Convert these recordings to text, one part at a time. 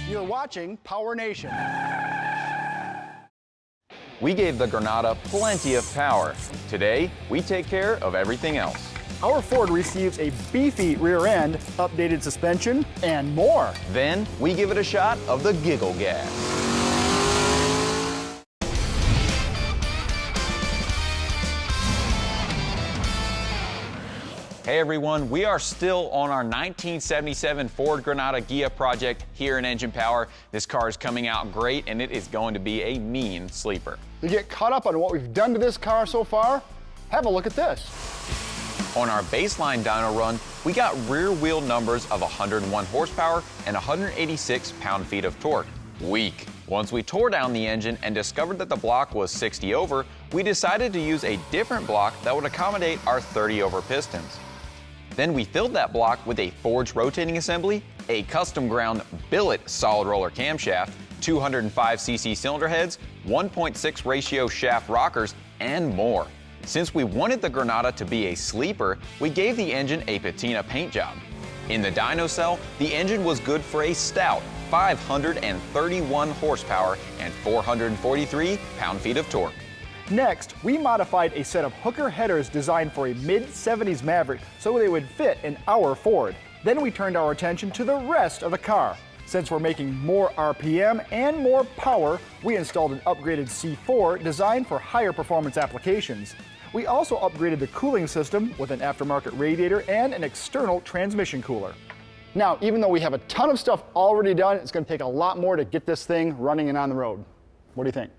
You're watching PowerNation. We gave the Granada plenty of power. Today, we take care of everything else. Our Ford receives a beefy rear end, updated suspension, and more. Then, we give it a shot of the giggle gas. Hey everyone, we are still on our 1977 Ford Granada Ghia project here in Engine Power. This car is coming out great and it is going to be a mean sleeper. To get caught up on what we've done to this car so far, have a look at this. On our baseline dyno run, we got rear wheel numbers of 101 horsepower and 186 pound-feet of torque. Weak. Once we tore down the engine and discovered that the block was 60 over, we decided to use a different block that would accommodate our 30 over pistons. Then we filled that block with a forged rotating assembly, a custom ground billet solid roller camshaft, 205cc cylinder heads, 1.6 ratio shaft rockers, and more. Since we wanted the Granada to be a sleeper, we gave the engine a patina paint job. In the dyno cell, the engine was good for a stout 531 horsepower and 443 pound-feet of torque. Next, we modified a set of hooker headers designed for a mid-70s Maverick so they would fit in our Ford. Then we turned our attention to the rest of the car. Since we're making more RPM and more power, we installed an upgraded C4 designed for higher performance applications. We also upgraded the cooling system with an aftermarket radiator and an external transmission cooler. Now, even though we have a ton of stuff already done, it's going to take a lot more to get this thing running and on the road. What do you think?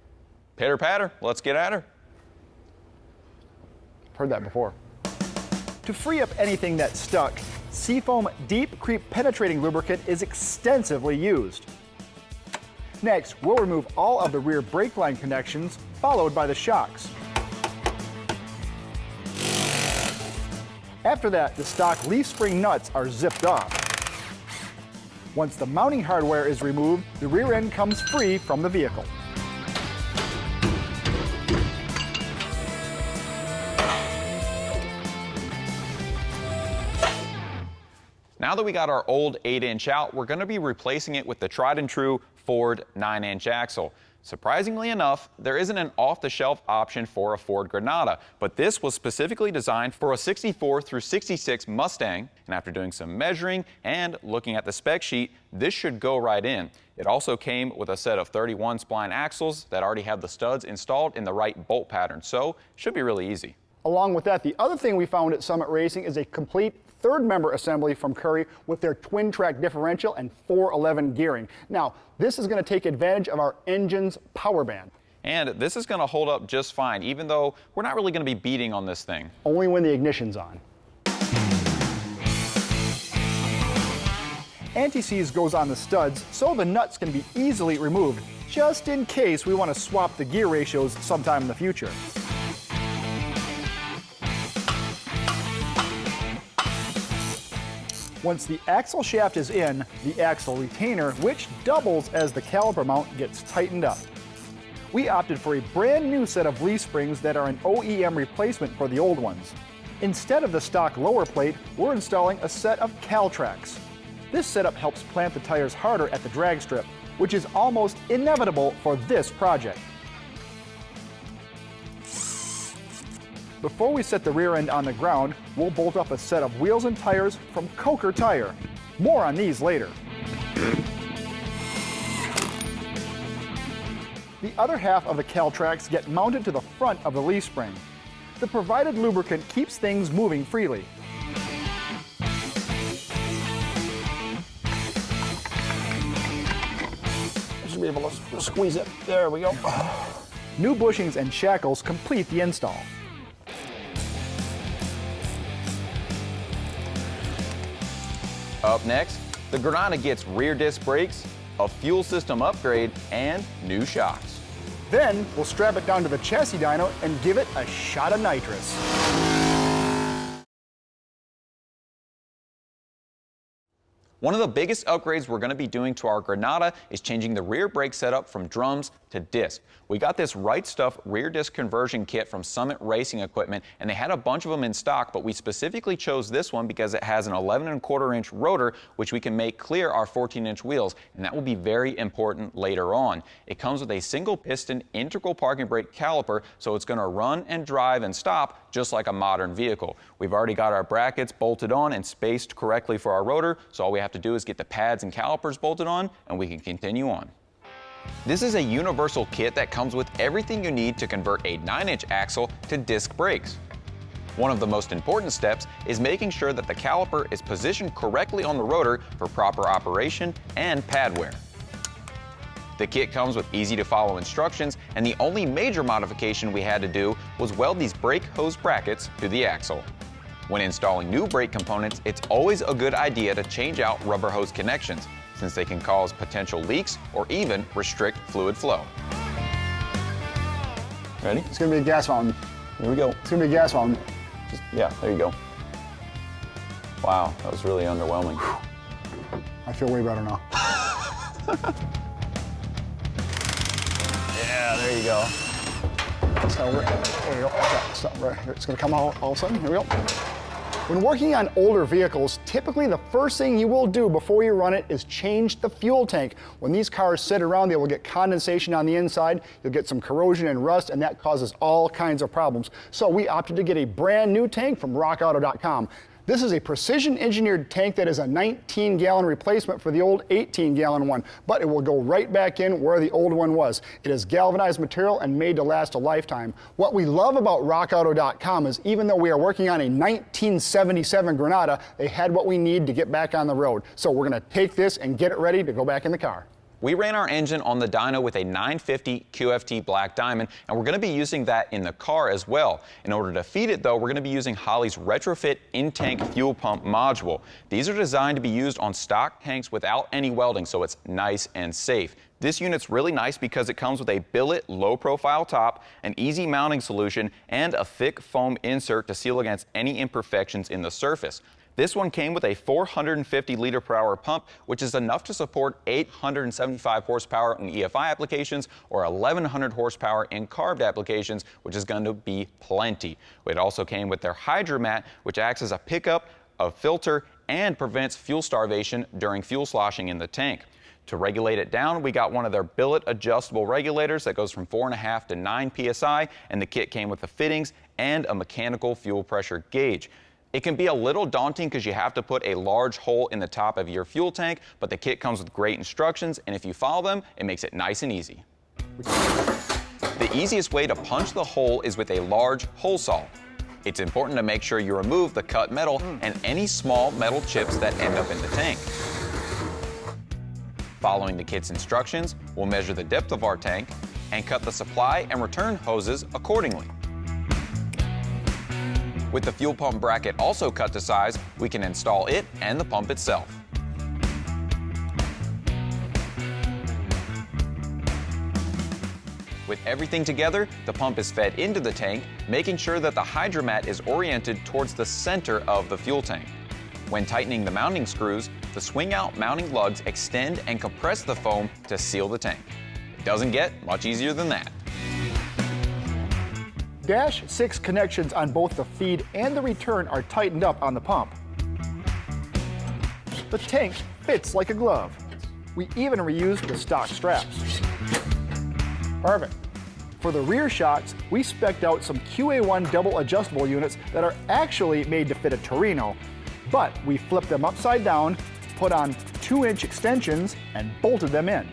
Pitter patter, let's get at her. Heard that before. To free up anything that's stuck, Seafoam Deep Creep Penetrating Lubricant is extensively used. Next, we'll remove all of the rear brake line connections, followed by the shocks. After that, the stock leaf spring nuts are zipped off. Once the mounting hardware is removed, the rear end comes free from the vehicle. Now that we got our old 8-inch out, we're going to be replacing it with the tried and true Ford 9-inch axle. Surprisingly enough, there isn't an off-the-shelf option for a Ford Granada, but this was specifically designed for a 64 through 66 Mustang, and after doing some measuring and looking at the spec sheet, this should go right in. It also came with a set of 31 spline axles that already have the studs installed in the right bolt pattern, so should be really easy. Along with that, the other thing we found at Summit Racing is a complete third member assembly from Curry with their twin track differential and 411 gearing. Now, this is going to take advantage of our engine's power band. And this is going to hold up just fine, even though we're not really going to be beating on this thing. Only when the ignition's on. Anti-seize goes on the studs, so the nuts can be easily removed, just in case we want to swap the gear ratios sometime in the future. Once the axle shaft is in, the axle retainer, which doubles as the caliper mount, gets tightened up. We opted for a brand new set of leaf springs that are an OEM replacement for the old ones. Instead of the stock lower plate, we're installing a set of Caltracs. This setup helps plant the tires harder at the drag strip, which is almost inevitable for this project. Before we set the rear end on the ground, we'll bolt up a set of wheels and tires from Coker Tire. More on these later. The other half of the Caltracs get mounted to the front of the leaf spring. The provided lubricant keeps things moving freely. I should be able to squeeze it. There we go. New bushings and shackles complete the install. Up next, the Granada gets rear disc brakes, a fuel system upgrade, and new shocks. Then we'll strap it down to the chassis dyno and give it a shot of nitrous. One of the biggest upgrades we're going to be doing to our Granada is changing the rear brake setup from drums to disc. We got this Right Stuff rear disc conversion kit from Summit Racing Equipment, and they had a bunch of them in stock, but we specifically chose this one because it has an 11¼ inch rotor, which we can make clear our 14-inch wheels, and that will be very important later on. It comes with a single piston integral parking brake caliper, so it's going to run and drive and stop just like a modern vehicle. We've already got our brackets bolted on and spaced correctly for our rotor, so all we have to do is get the pads and calipers bolted on, and we can continue on. This is a universal kit that comes with everything you need to convert a 9-inch axle to disc brakes. One of the most important steps is making sure that the caliper is positioned correctly on the rotor for proper operation and pad wear. The kit comes with easy-to-follow instructions, and the only major modification we had to do was weld these brake hose brackets to the axle. When installing new brake components, it's always a good idea to change out rubber hose connections, since they can cause potential leaks or even restrict fluid flow. Ready? It's going to be a gas fountain. Here we go. It's going to be a gas fountain. Yeah, there you go. Wow, that was really underwhelming. I feel way better now. Yeah, there you go. So there you go. So right here. It's going to come out all of a sudden. Here we go. When working on older vehicles, typically the first thing you will do before you run it is change the fuel tank. When these cars sit around, they will get condensation on the inside, you'll get some corrosion and rust, and that causes all kinds of problems. So we opted to get a brand new tank from rockauto.com. This is a precision-engineered tank that is a 19-gallon replacement for the old 18-gallon one, but it will go right back in where the old one was. It is galvanized material and made to last a lifetime. What we love about rockauto.com is even though we are working on a 1977 Granada, they had what we need to get back on the road. So we're going to take this and get it ready to go back in the car. We ran our engine on the dyno with a 950 QFT Black Diamond, and we're going to be using that in the car as well. In order to feed it, though, we're going to be using Holley's RetroFit in-tank fuel pump module. These are designed to be used on stock tanks without any welding, so it's nice and safe. This unit's really nice because it comes with a billet low-profile top, an easy mounting solution, and a thick foam insert to seal against any imperfections in the surface. This one came with a 450 liter per hour pump, which is enough to support 875 horsepower in EFI applications or 1100 horsepower in carved applications, which is going to be plenty. It also came with their Hydromat, which acts as a pickup, a filter, and prevents fuel starvation during fuel sloshing in the tank. To regulate it down, we got one of their billet adjustable regulators that goes from 4.5 to 9 psi, and the kit came with the fittings and a mechanical fuel pressure gauge. It can be a little daunting because you have to put a large hole in the top of your fuel tank, but the kit comes with great instructions, and if you follow them, it makes it nice and easy. The easiest way to punch the hole is with a large hole saw. It's important to make sure you remove the cut metal and any small metal chips that end up in the tank. Following the kit's instructions, we'll measure the depth of our tank and cut the supply and return hoses accordingly. With the fuel pump bracket also cut to size, we can install it and the pump itself. With everything together, the pump is fed into the tank, making sure that the Hydromat is oriented towards the center of the fuel tank. When tightening the mounting screws, the swing-out mounting lugs extend and compress the foam to seal the tank. It doesn't get much easier than that. Dash 6 connections on both the feed and the return are tightened up on the pump. The tank fits like a glove. We even reused the stock straps. Perfect. For the rear shocks, we spec'd out some QA1 double adjustable units that are actually made to fit a Torino, but we flipped them upside down, put on 2-inch extensions, and bolted them in.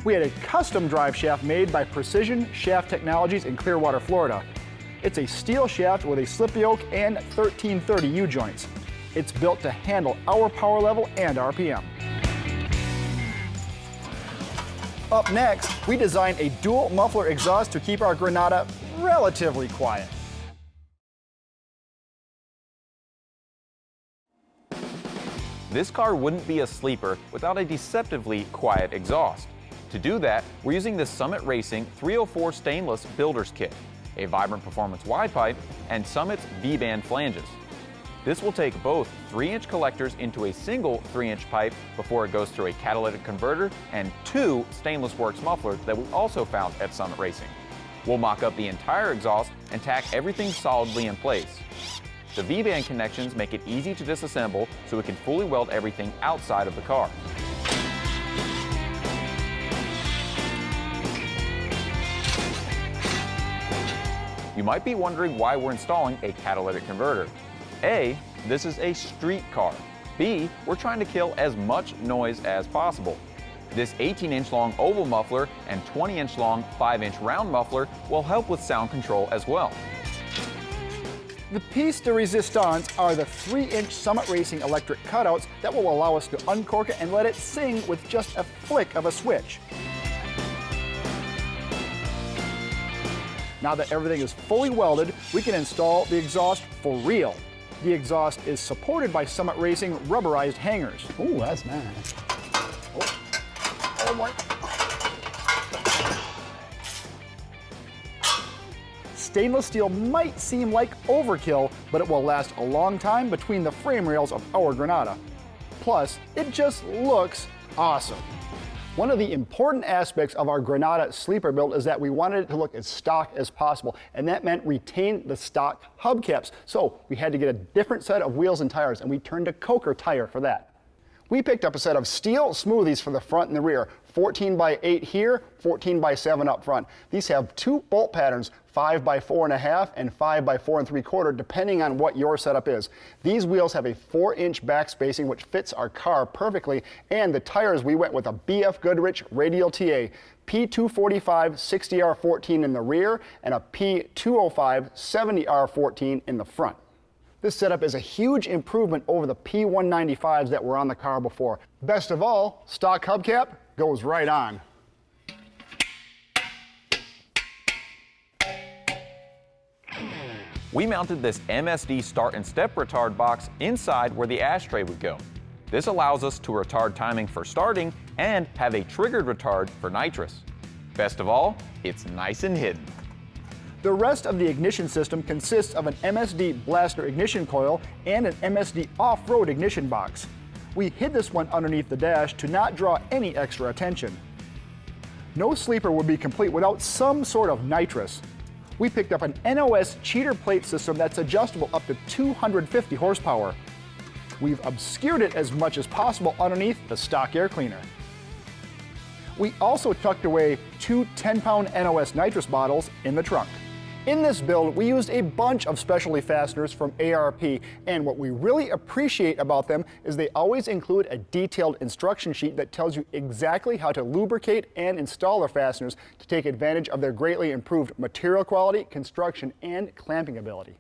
We had a custom drive shaft made by Precision Shaft Technologies in Clearwater, Florida. It's a steel shaft with a slip yoke and 1330 U-joints. It's built to handle our power level and RPM. Up next, we designed a dual muffler exhaust to keep our Granada relatively quiet. This car wouldn't be a sleeper without a deceptively quiet exhaust. To do that, we're using the Summit Racing 304 stainless builder's kit, a Vibrant Performance wide pipe, and Summit's V-band flanges. This will take both 3-inch collectors into a single 3-inch pipe before it goes through a catalytic converter and 2 stainless works mufflers that we also found at Summit Racing. We'll mock up the entire exhaust and tack everything solidly in place. The V-band connections make it easy to disassemble so we can fully weld everything outside of the car. You might be wondering why we're installing a catalytic converter. A, this is a street car. B, we're trying to kill as much noise as possible. This 18-inch long oval muffler and 20-inch long 5-inch round muffler will help with sound control as well. The piece de resistance are the 3-inch Summit Racing electric cutouts that will allow us to uncork it and let it sing with just a flick of a switch. Now that everything is fully welded, we can install the exhaust for real. The exhaust is supported by Summit Racing rubberized hangers. Ooh, that's nice. Oh my. Stainless steel might seem like overkill, but it will last a long time between the frame rails of our Granada. Plus, it just looks awesome. One of the important aspects of our Granada sleeper build is that we wanted it to look as stock as possible, and that meant retain the stock hubcaps. So we had to get a different set of wheels and tires, and we turned to Coker tire for that. We picked up a set of steel Smoothies for the front and the rear, 14x8 here, 14x7 up front. These have 2 bolt patterns, 5x4.5 and 5x4 3/4, depending on what your setup is. These wheels have a 4-inch back spacing, which fits our car perfectly, and the tires, we went with a BF Goodrich Radial TA, P245 60R14 in the rear, and a P205 70R14 in the front. This setup is a huge improvement over the P195s that were on the car before. Best of all, stock hubcap goes right on. We mounted this MSD start and step retard box inside where the ashtray would go. This allows us to retard timing for starting and have a triggered retard for nitrous. Best of all, it's nice and hidden. The rest of the ignition system consists of an MSD blaster ignition coil and an MSD off-road ignition box. We hid this one underneath the dash to not draw any extra attention. No sleeper would be complete without some sort of nitrous. We picked up an NOS cheater plate system that's adjustable up to 250 horsepower. We've obscured it as much as possible underneath the stock air cleaner. We also tucked away 2 10-pound NOS nitrous bottles in the trunk. In this build, we used a bunch of specialty fasteners from ARP, and what we really appreciate about them is they always include a detailed instruction sheet that tells you exactly how to lubricate and install their fasteners to take advantage of their greatly improved material quality, construction, and clamping ability.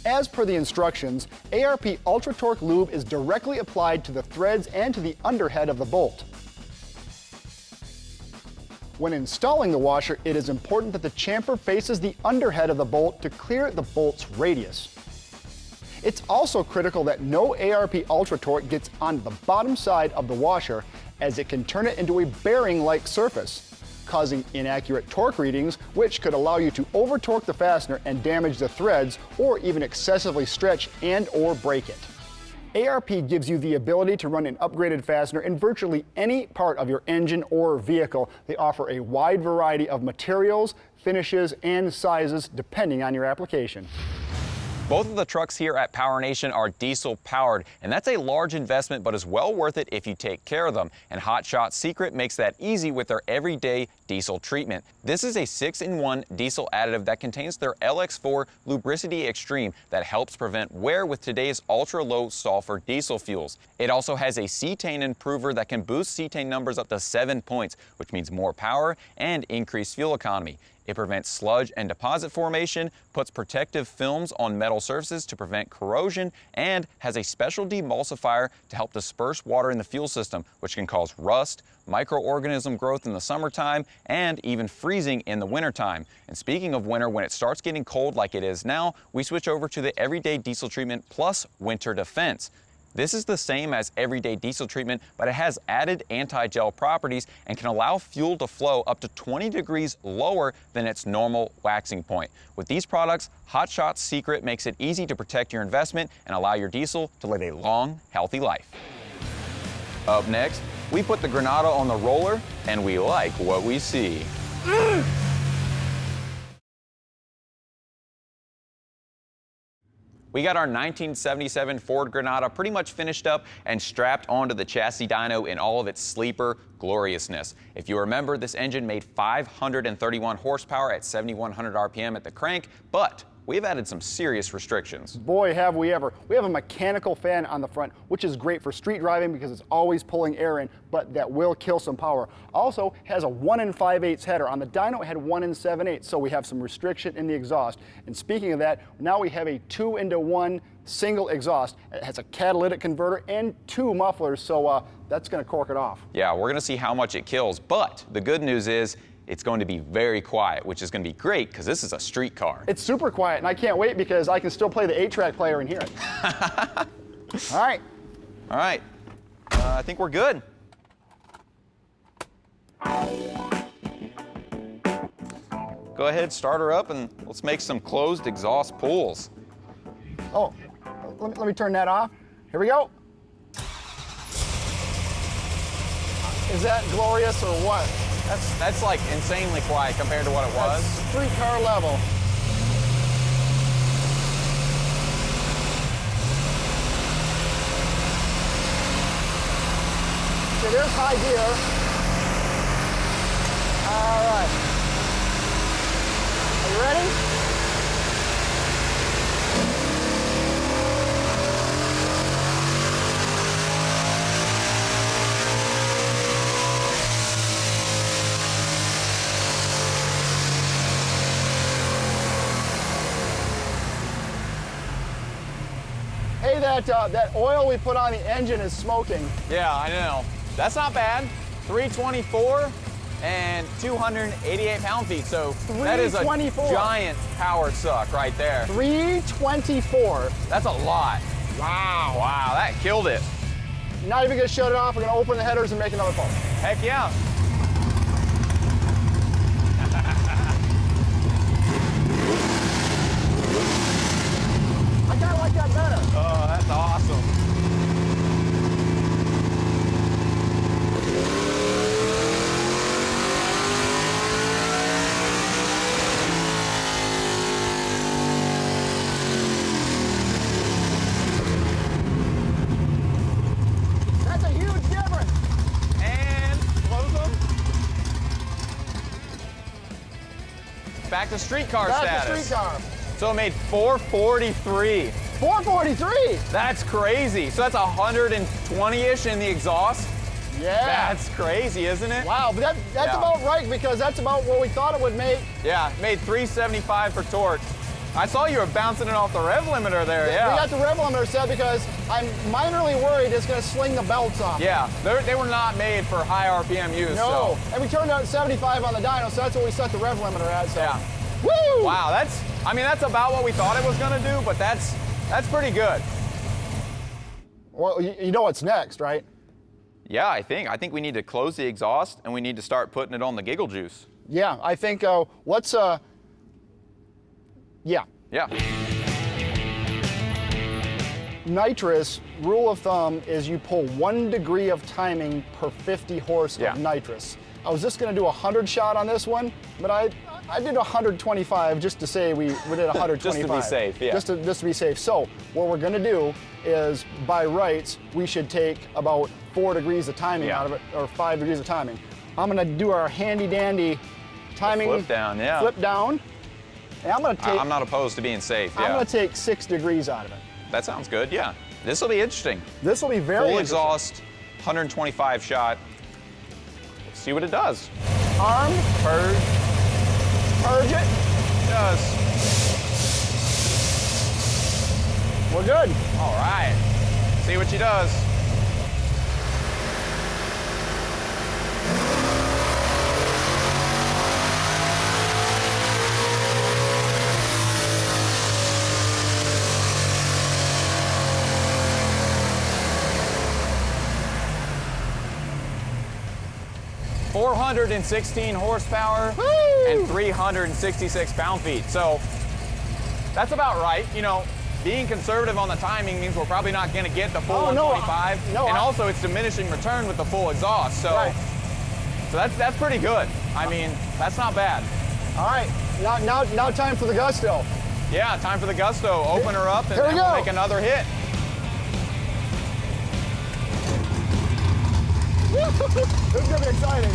As per the instructions, ARP Ultra Torque Lube is directly applied to the threads and to the underhead of the bolt. When installing the washer, it is important that the chamfer faces the underhead of the bolt to clear the bolt's radius. It's also critical that no ARP Ultra Torque gets onto the bottom side of the washer, as it can turn it into a bearing-like surface, causing inaccurate torque readings, which could allow you to over-torque the fastener and damage the threads, or even excessively stretch and/or break it. ARP gives you the ability to run an upgraded fastener in virtually any part of your engine or vehicle. They offer a wide variety of materials, finishes, and sizes depending on your application. Both of the trucks here at PowerNation are diesel powered, and that's a large investment, but is well worth it if you take care of them. And Hot Shot Secret makes that easy with their everyday diesel treatment. This is a 6-in-1 diesel additive that contains their LX4 Lubricity Extreme that helps prevent wear with today's ultra-low sulfur diesel fuels. It also has a cetane improver that can boost cetane numbers up to 7 points, which means more power and increased fuel economy. It prevents sludge and deposit formation, puts protective films on metal surfaces to prevent corrosion, and has a special demulsifier to help disperse water in the fuel system, which can cause rust, microorganism growth in the summertime, and even freezing in the wintertime. And speaking of winter, when it starts getting cold like it is now, we switch over to the Everyday Diesel Treatment Plus Winter Defense. This is the same as everyday diesel treatment, but it has added anti-gel properties and can allow fuel to flow up to 20 degrees lower than its normal waxing point. With these products, Hot Shot's secret makes it easy to protect your investment and allow your diesel to live a long, healthy life. Up next, we put the Granada on the roller, and we like what we see. We got our 1977 Ford Granada pretty much finished up and strapped onto the chassis dyno in all of its sleeper gloriousness. If you remember, this engine made 531 horsepower at 7,100 RPM at the crank, but we've added some serious restrictions. Boy, have we ever. We have a mechanical fan on the front, which is great for street driving because it's always pulling air in, but that will kill some power. Also has a 1 5/8 header. On the dyno, it had 1 7/8, so we have some restriction in the exhaust. And speaking of that, now we have a 2-into-1 single exhaust. It has a catalytic converter and 2 mufflers, so that's going to cork it off. Yeah, we're going to see how much it kills, but the good news is it's going to be very quiet, which is going to be great because this is a street car. It's super quiet, and I can't wait because I can still play the 8-track player and hear it. All right. All right. I think we're good. Go ahead, start her up, and let's make some closed exhaust pulls. Oh, let me turn that off. Here we go. Is that glorious or what? That's like insanely quiet compared to what it was. That's street car level. Okay, there's high gear. All right. Are you ready? Hey, that oil we put on the engine is smoking. Yeah, I know. That's not bad. 324 and 288 pound-feet. So that is a giant power suck right there. 324. That's a lot. Wow. Wow, that killed it. Not even gonna shut it off. We're gonna open the headers and make another pull. Heck yeah. I kinda like that better. Oh, that's awesome. That's a huge difference. And close them. Back to street car status. That's the street car. So it made 443. 443. That's crazy. So that's 120-ish in the exhaust. Yeah. That's crazy, isn't it? Wow, but that's about right because that's about what we thought it would make. Yeah, it made 375 for torque. I saw you were bouncing it off the rev limiter there, We yeah. got the rev limiter set because I'm minorly worried it's going to sling the belts off. Yeah, they were not made for high RPM use. No, So. and we turned out 75 on the dyno, so that's what we set the rev limiter at. So. Yeah. Woo! Wow, that's about what we thought it was gonna do, but that's pretty good. Well, you know what's next, right? Yeah, I think we need to close the exhaust and we need to start putting it on the giggle juice. Yeah, I think let's yeah. Yeah. Nitrous, rule of thumb is you pull 1 degree of timing per 50 horse Yeah. of nitrous. I was just gonna do a 100 shot on this one, but I did 125 just to say we did 125. Just to be safe, yeah. Just to be safe. So what we're gonna do is, by rights, we should take about 4 degrees of timing out of it, or 5 degrees of timing. I'm gonna do our handy dandy timing. Flip down, yeah. Flip down. And I'm gonna take. I'm not opposed to being safe, yeah. I'm gonna take 6 degrees out of it. That sounds good, yeah. This will be interesting. This will be very Full interesting. exhaust, 125 shot. Let's see what it does. Armed. Purge. Purge it. Does. We're good. All right. See what she does. 416 horsepower and 366 pound-feet. So that's about right. You know, being conservative on the timing means we're probably not going to get the full 125. And also it's diminishing return with the full exhaust. So, so that's pretty good. I mean, that's not bad. All right, now time for the gusto. Yeah, time for the gusto. Open her up and Here then we we'll go. make another hit. This is gonna be exciting.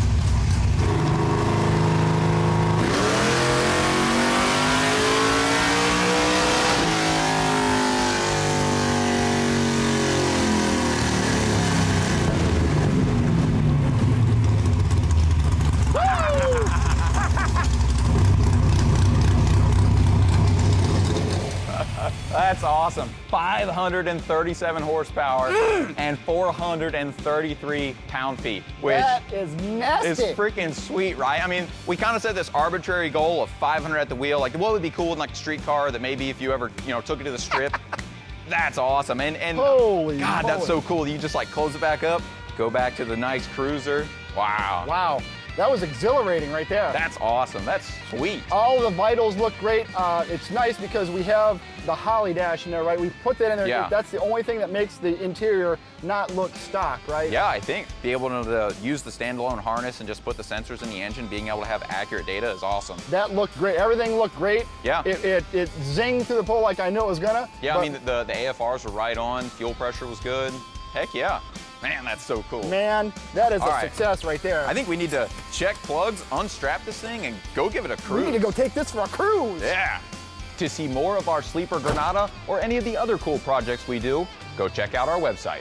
That's awesome. 537 horsepower and 433 pound-feet, which that is nasty. is freaking sweet, right? I mean, we kind of set this arbitrary goal of 500 at the wheel. Like, what would be cool in like a street car that maybe if you ever, you know, took it to the strip? That's awesome. And holy God, moly. that's so cool. You just like close it back up, go back to the nice cruiser. Wow. Wow, that was exhilarating right there. That's awesome. That's sweet. All the vitals look great. It's nice because we have the Holley dash in there, right? We put that in there. Yeah. That's the only thing that makes the interior not look stock, right? Yeah, I think be able to use the standalone harness and just put the sensors in the engine, being able to have accurate data is awesome. That looked great. Everything looked great. Yeah. It zinged through the pole like I knew it was gonna. Yeah, I mean, the AFRs were right on. Fuel pressure was good. Heck yeah. Man, that's so cool. Man, that is All a right. success right there. I think we need to check plugs, unstrap this thing, and go give it a cruise. we need to go take this for a cruise. Yeah. To see more of our sleeper Granada or any of the other cool projects we do, go check out our website.